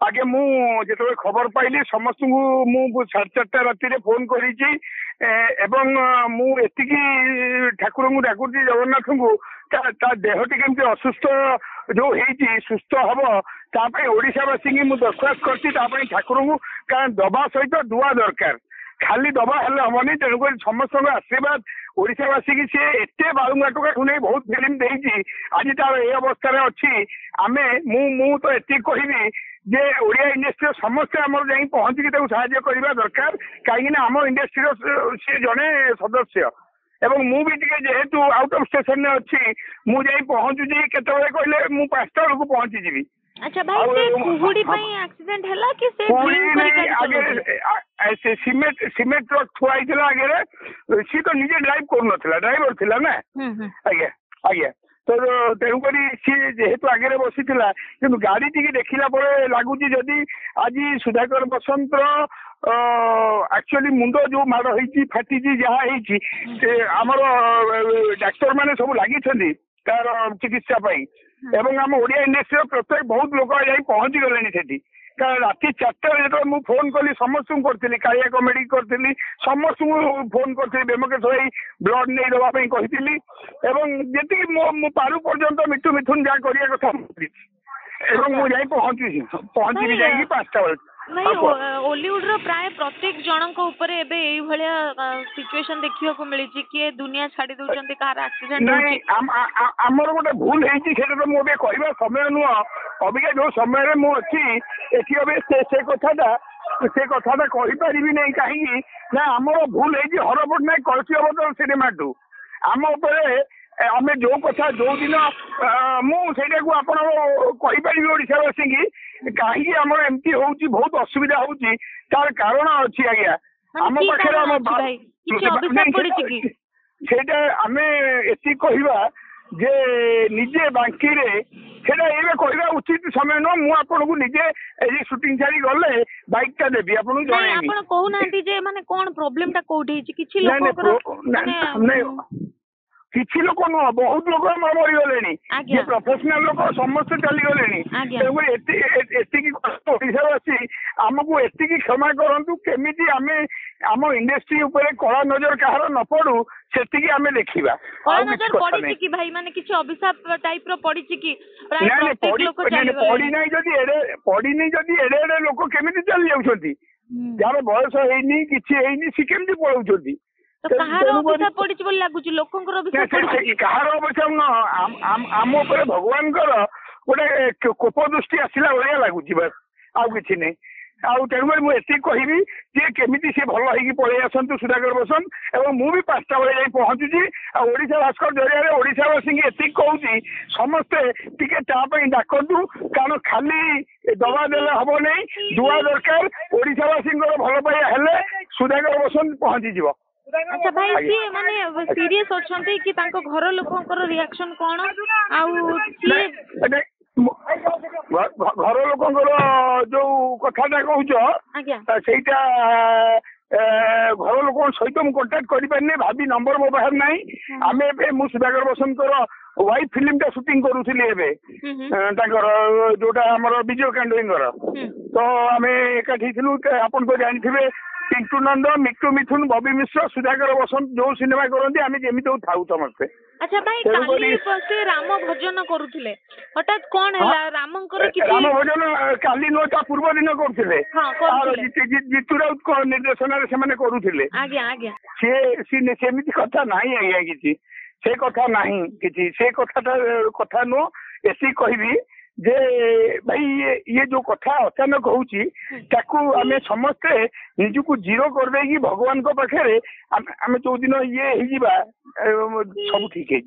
आगे मुझे खबर पाइली समस्त मु 4:30 राति फोन करी ठाकुर को डाकुची जगन्नाथ को देह टी असुस्थ जो सुस्थ हम ओडावासी की दरखास्त कर ठाकुर को दबा सहित दुआ दरकार खाली दबा हेल्ले हमनी तेणुक समस्त आशीर्वाद ओडावासी की सी एत बालुंगा टोका नहीं बहुत फिल्म देती आज तार ये अवस्था अच्छी आम मु तो ये कहबी जे ओडिया इंडस्ट्री समस्ते आम जा पहुंची साहाय्य करने दरकार कहीं आम इंडस्ट्री सी जड़े सदस्य एवं मु भी जेहेतु आउट ऑफ स्टेशन अच्छी मुझे पहुंचुची केतबेले कहले मु 5टा बेलू पहुंची जीवी। अच्छा भाई से कुहुडी पई एक्सीडेंट हला कि से ड्रिंक करी आगे सीमेंट ट्रक थुआ आइतला आगे सी तो निजे ड्राइव कर नथिला ड्राइवर थिला ना आगे आगे तो तेणुक सी जेहेतु आगे बसी कि गाड़ी टी देखला लगुच जदि आज सुधाकर बसंत एक्चुअली मुंड जो माड़ होती फाटी जहाँ आमर डाक्तर मैंने सब लगी तार चिकित्सा एवं आम ओडिया इंडस्ट्री प्रत्येक बहुत लोग जा पहुंची गले से राति 4टार जो मुझे फोन कली समस्त करी कालिया कमेडी करी समस्त फोन करी बेमकेश भाई ब्लड नहीं दवाई कही जी पारु पर्यंत मिठू मिथुन जहाँ करिया कथा मुझे पहुंची 5टा बेल ओलीवुड प्राय प्रत्येक जनक ऊपर एबे एई भलिया सिचुएशन देखियो को मिली कि दुनिया छाड़ी दउचंती कार एक्सीडेंट नहीं आमर गोटे भूल हेची सेटा तो मोबे कहबा समय नुह अबिका जो समय रे मु अछि एठी अबे से कथाटा कहि परिबि नै काहे ना आमर भूल हेची हरपटनायक कलसी अवतरण सिनेमा टू आम ऊपर आम जो कथा जो दिन मुझे आपण कहीपर ओडावासी की कहीं आम एमती होची बहुत असुविधा होची तार कारण अच्छी आज्ञा आम पाखे सेटा आम एति कहवा जे निजे बांकी रे सेटा एबे कहवा उचित समय न मु आपन को निजे ए शूटिंग छाड़ी गले बाइक टा देबी आपन को जणे आपन कहू नांती जे माने कोन प्रॉब्लम टा कोठी छि किछि लोक किसी लोक नुह बहुत लोग मरीगले प्रोफेशनल लोग समस्त चलीगले ओडावासी आमको एति क्षमा करूँ केमी आम आम इंडस्ट्री उपरे कला नजर कहार न पड़ू से आम देखा भाई माने किछि अभिशाप टाइप रो पड़ी कि पड़ी नहीं जदि एडे एडे लोक केमी चली जाउछंती जार बयस हेनी किछि हेनी सी केमती पळौछंती कहार अभिशाप पड़ी बोली लागुची लोकंकर अभिशाप पड़ी कहार अभिशाप न आम ऊपर भगवान गोटे कोप दृष्टि आसला भाया लगुच बस आउ कि नहीं आउ तेणुक मुझे कहबी जे केमी सी भल हो पलि आसतु सुधाकर बसंत और मुझे 5टा बेले जा पहुंचुची ओडिशा भास्कर जरिया ओडावासी की कहूँ समस्ते टिके डाकतु कारण खाली दबा देले हम नहीं दुआ दरकार ओडावासी भल पाइबा हेले सुधाकर बसंत पहुंची जीव। अच्छा भाई सी माने सीरियस अछंती कि तांको घर लोकंकर रिएक्शन कोन आउ सी घर लोकंकर जो कथाटा कहूछ सेटा घर लोक सहित मुझे कंटाक्ट कर भाभी नंबर मो पाखे ना आम ए सुधाकर बसंत वाइफ फिल्म टा शूटिंग करूली जोटा आम विजय कांडोईर तो आम एकाठी थी आपन तो जानी पिंटू नंद मिट्टू मिथुन बबी मिश्र सुधाकर बसंत जो सिनेमा करती आम जमी था समस्ते। अच्छा भाई काली से राम भजन करुले हठात कौन है रामंकर राम भजन काली नुह ता पूर्व दिन करथिले जीतू राउत निर्देशन से करुले सेमिति कथा नहीं आज्ञा किसी से कथा नहीं किसी से कथा नुह ऐसी कहबी जे भाई ये जो कथा अचानक होची ताकू आमे समस्ते निजुको जीरो कर देगी भगवान को पाखे आमे जो दिन ये सब ठीक है।